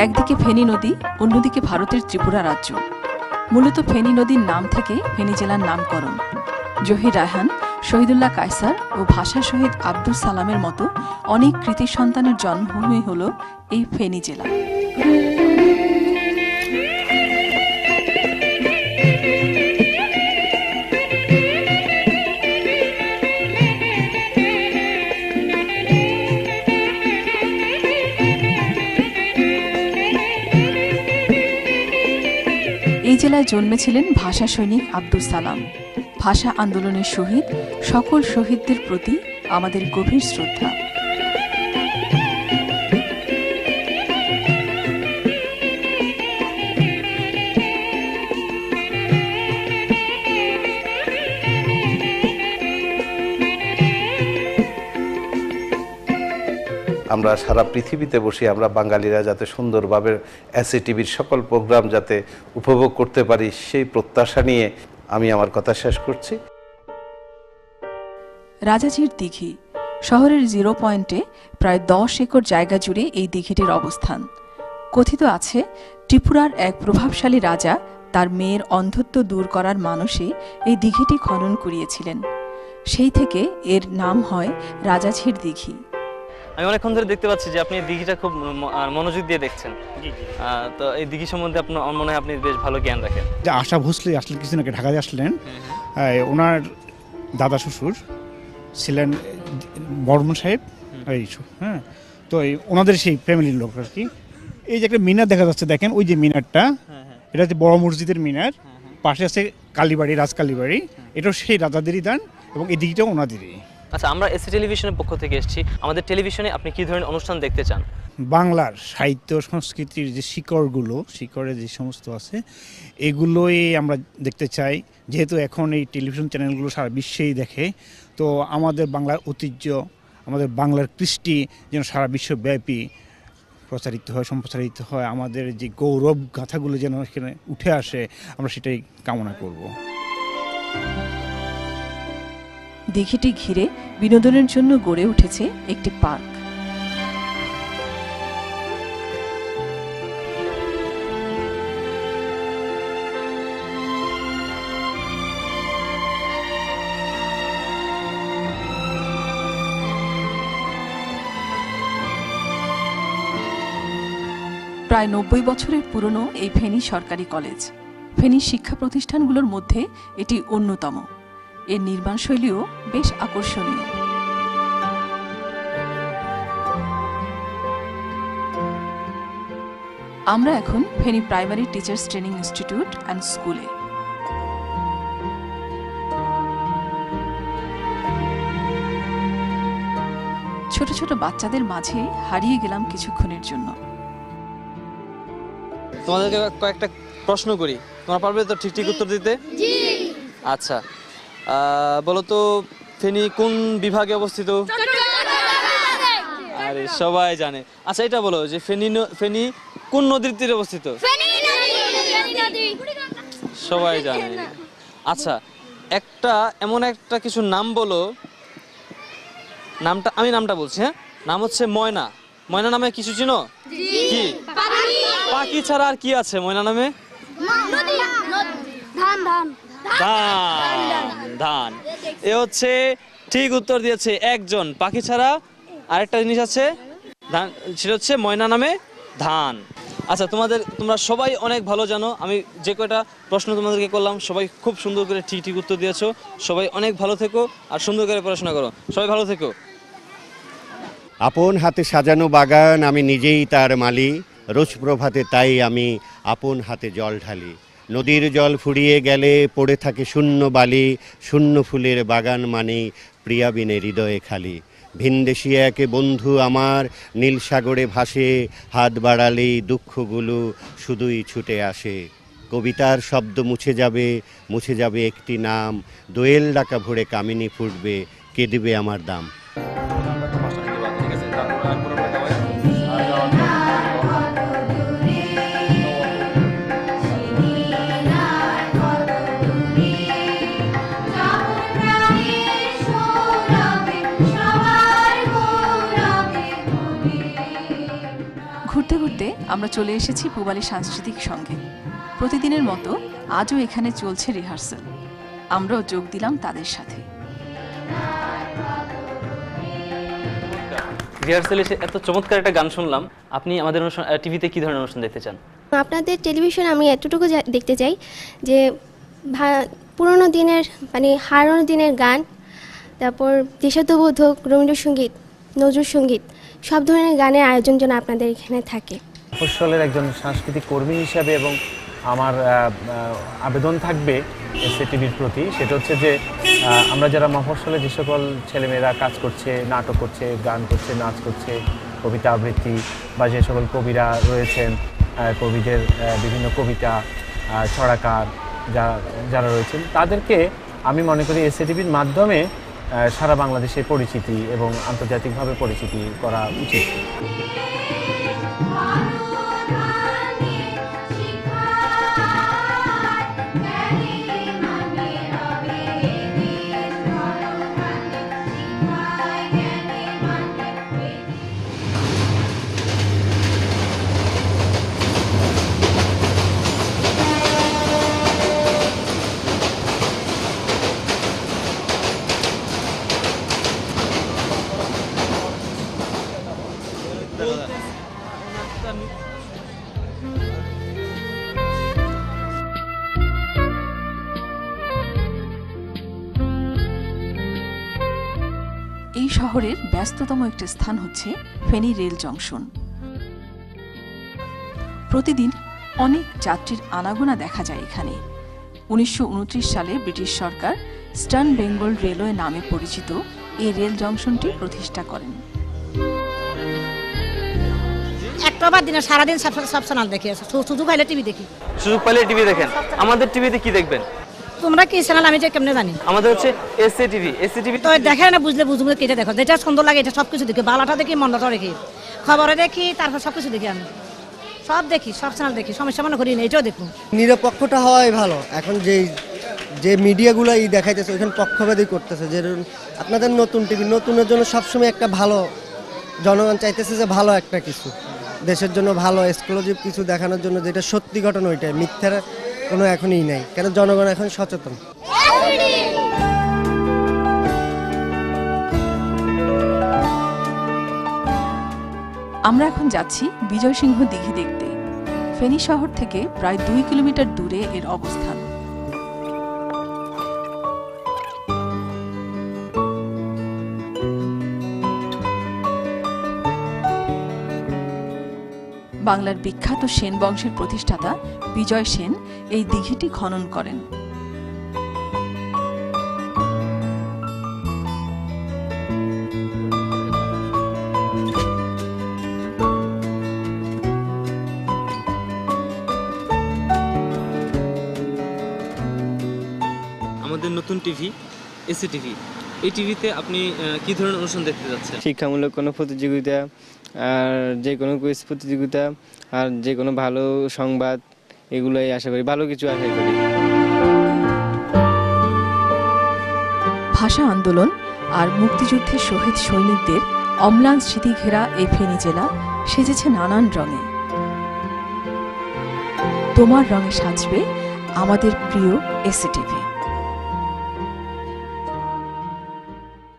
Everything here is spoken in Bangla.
একদিকে ফেনী নদী, অন্যদিকে ভারতের ত্রিপুরা রাজ্য। মূলত ফেনী নদীর নাম থেকে ফেনী জেলার নামকরণ। জহির রায়হান, শহীদুল্লাহ কায়সার ও ভাষা শহীদ আব্দুল সালামের মতো অনেক কৃতি সন্তানের জন্মভূমি হল এই ফেনী জেলা। এই জেলায় জন্মেছিলেন ভাষা সৈনিক আব্দুল সালাম। ভাষা আন্দোলনের শহীদ সকল শহীদদের প্রতি আমাদের গভীর শ্রদ্ধা। আমরা সারা পৃথিবীতে বসে আমরা বাঙালিরা যাতে সুন্দরভাবে এসএটিভির সকল প্রোগ্রাম যাতে উপভোগ করতে পারি, সেই প্রত্যাশা নিয়ে আমি আমার কথা শেষ করছি। রাজাজির দিঘি শহরের 0 পয়েন্টে প্রায় 10 একর জায়গা জুড়ে এই দিঘিটির অবস্থান। কথিত আছে, ত্রিপুরার এক প্রভাবশালী রাজা তার মেয়ের অন্ধত্ব দূর করার মানসে এই দিঘিটি খনন করিয়েছিলেন। সেই থেকে এর নাম হয় রাজাঝির দিঘি। আমি অনেকক্ষণ ধরে দেখতে পাচ্ছি যে আপনি দিঘিটা খুব মনোযোগ দিয়ে দেখছেন। তো এই দিঘি সম্বন্ধে আপনার মনে হয় আপনি বেশ ভালো জ্ঞান রাখেন। যে আশা ভোসলে আসলে কিছুদিন আগে ঢাকায় আসলেন, ওনার দাদা শ্বশুর ছিলেন বর্মন সাহেব। হ্যাঁ, তো ওনাদের সেই ফ্যামিলির লোক আর কি। এই যে একটা মিনার দেখা যাচ্ছে, দেখেন ওই যে মিনারটা, এটা হচ্ছে বড় মসজিদের মিনার। পাশে আছে কালীবাড়ি, রাজকালীবাড়ি, এটাও সেই রাজাদেরই দান এবং এই দিঘিটাও ওনাদেরই। আচ্ছা, আমরা এসি টেলিভিশনের পক্ষ থেকে এসেছি। আমাদের টেলিভিশনে আপনি কি ধরনের অনুষ্ঠান দেখতে চান? বাংলার সাহিত্য সংস্কৃতির যে শিকড়ে যে সমস্ত আছে, এগুলোই আমরা দেখতে চাই। যেহেতু এখন এই টেলিভিশন চ্যানেলগুলো সারা বিশ্বেই দেখে, তো আমাদের বাংলার ঐতিহ্য, আমাদের বাংলার কৃষ্টি যেন সারা বিশ্বব্যাপী প্রচারিত হয়, সম্প্রচারিত হয়। আমাদের যে গৌরব গাথাগুলো যেন এখানে উঠে আসে, আমরা সেটাই কামনা করব। দিঘিটি ঘিরে বিনোদনের জন্য গড়ে উঠেছে একটি পার্ক। প্রায় 90 বছরের পুরনো এই ফেনী সরকারি কলেজ। ফেনীর শিক্ষা প্রতিষ্ঠানগুলোর মধ্যে এটি অন্যতম। এর নির্মাণশৈলীও বেশ আকর্ষণীয়। আমরা এখন Feni primary teachers training institute and স্কুলে। ছোট ছোট বাচ্চাদের মাঝে হারিয়ে গেলাম কিছুক্ষণের জন্য। তোমাদেরকে কয়েকটা প্রশ্ন করি, তোমরা পারবে তো ঠিক উত্তর দিতে? আচ্ছা, বলো তো ফেনী কোন বিভাগে অবস্থিত? আরে সবাই জানে। আচ্ছা, এটা বলো যে ফেনী কোন নদীর তীরে অবস্থিত? সবাই জানে। আচ্ছা, এমন একটা কিছু নাম বলো, আমি নামটা বলছি। হ্যাঁ, নাম হচ্ছে ময়না। ময়না নামে কিছু চিনো? কি পাখি ছাড়া আর কি আছে ময়না নামে? ধান। এ হচ্ছে ঠিক উত্তর দিয়েছে একজন। পাখি ছাড়া আরেকটা জিনিস আছে, ধান, সেটা হচ্ছে ময়না নামে ধান। আচ্ছা, তোমরা সবাই অনেক ভালো জানো। আমি যে কয়টা প্রশ্ন তোমাদেরকে করলাম, সবাই খুব সুন্দর করে ঠিক উত্তর দিয়েছো। সবাই অনেক ভালো থেকো আর সুন্দর করে পড়াশোনা করো। সবাই ভালো থেকো। আপন হাতে সাজানো বাগান, আমি নিজেই তার মালি। রোজ প্রভাতে তাই আমি আপন হাতে জল ঢালি। নদীর জল ফুরিয়ে গেলে পড়ে থাকে শূন্য বালি। শূন্য ফুলের বাগান মানে প্রিয়া বিনে হৃদয়ে খালি। ভিনদেশী এক বন্ধু আমার নীল সাগরে ভাসে। হাত বাড়ালেই দুঃখগুলো শুধুই ছুটে আসে। কবিতার শব্দ মুছে যাবে একটি নাম। দোয়েল ডাকা ভরে কামিনী ফুটবে, কে দিবে আমার দাম। ঘুরতে ঘুরতে আমরা চলে এসেছি পূবালী সাংস্কৃতিক সঙ্গে। প্রতিদিনের মতো আজও এখানে চলছে রিহার্সাল। আমরাও যোগ দিলাম তাদের সাথে। রিহার্সালে এত চমৎকার একটা গান শুনলাম। আপনি আমাদের অনুষ্ঠান টিভিতে কি ধরনের অনুষ্ঠান দেখতে চান? আপনাদের টেলিভিশন আমি এতটুকু দেখতে চাই যে পুরোনো দিনের মানে হারানো দিনের গান, তারপর দেশাত্মবোধক, রবীন্দ্রসঙ্গীত, নজরুলসঙ্গীত সব ধরনের গানের আয়োজন যেন আপনাদের এখানে থাকে। মফস্বলের একজন সাংস্কৃতিক কর্মী হিসাবে এবং আমার আবেদন থাকবে এসএটিভির প্রতি, সেটা হচ্ছে যে আমরা যারা মফস্বলে যে সকল ছেলেমেয়েরা কাজ করছে, নাটক করছে, গান করছে, নাচ করছে, কবিতা আবৃত্তি বা যে সকল কবিরা রয়েছেন, কবিদের বিভিন্ন কবিতা, ছড়াকার যারা রয়েছেন, তাদেরকে আমি মনে করি এসএটিভির মাধ্যমে সারা বাংলাদেশে পরিচিতি এবং আন্তর্জাতিকভাবে পরিচিতি করা উচিত। এই শহরের ব্যস্ততম একটি স্থান হচ্ছে ফেনী রেল জংশন। প্রতিদিন অনেক যাত্রীর আনাগোনা দেখা যায় এখানে। 1929 সালে ব্রিটিশ সরকার ইস্টার্ন বেঙ্গল রেলওয়ে নামে পরিচিত এই রেল জংশনটি প্রতিষ্ঠা করেন। একটাবার দিনে সারাদিন সব চ্যানেল দেখি, সুযোগ পাইলে টিভি দেখি। সুযোগ পাইলে টিভি দেখেন। আমাদের টিভিতে কি দেখবেন? তোমরা কি চ্যানেল আমি যে কেমনে জানি? আমাদের হচ্ছে এসএটিভি। এসএটিভি তো দেখে না, বুঝলে বুঝবো কেটে দেখো, যেটা সুন্দর লাগে এটা সবকিছু দেখি, বালাটা দেখি, মন্দাটা দেখি, খবরে দেখি, তারপর সবকিছু দেখি, আমি সব দেখি, সব চ্যানেল দেখি, সমস্যা মনে করি না, এটাও দেখুন। নিরপেক্ষটা হওয়াই ভালো। এখন যে মিডিয়াগুলো দেখাইতেছে ওইখানে পক্ষপাতই করতেছে। যেরকম আপনাদের নতুন টিভি, নতুনের জন্য সবসময় একটা ভালো, জনগণ চাইতেছে যে ভালো একটা কিছু দেশের জন্য ভালো এক্সক্লুসিভ কিছু দেখানোর জন্য, যেটা সত্যি ঘটনা ওইটাই, মিথ্যার কোনো এখনই নাই, কেন জনগণ এখন সচেতন। আমরা এখন যাচ্ছি বিজয় সিংহ দিঘি দেখতে। ফেনী শহর থেকে প্রায় 2 কিলোমিটার দূরে এর অবস্থান। বাংলার বিখ্যাত সেন বংশের প্রতিষ্ঠাতা বিজয় সেন এই দিঘিটি খনন করেন। আমাদের নতুন টিভি এসএটিভি, এই টিভিতে আপনি কি ধরনের অনুষ্ঠান দেখতে যাচ্ছেন? শিক্ষামূলক কোনো প্রতিযোগিতা, আর যে কোনো কুইজ প্রতিযোগিতা, আর যে কোনো ভালো সংবাদ, এগুলোই আশা করি, ভালো কিছু আশা করি। ভাষা আন্দোলন আর মুক্তিযুদ্ধে শহীদ সৈনিকদের অম্লান স্মৃতি ঘেরা এই ফেনী জেলা সেজেছে নানান রঙে। তোমার রঙে সাজবে আমাদের প্রিয় এসএটিভি।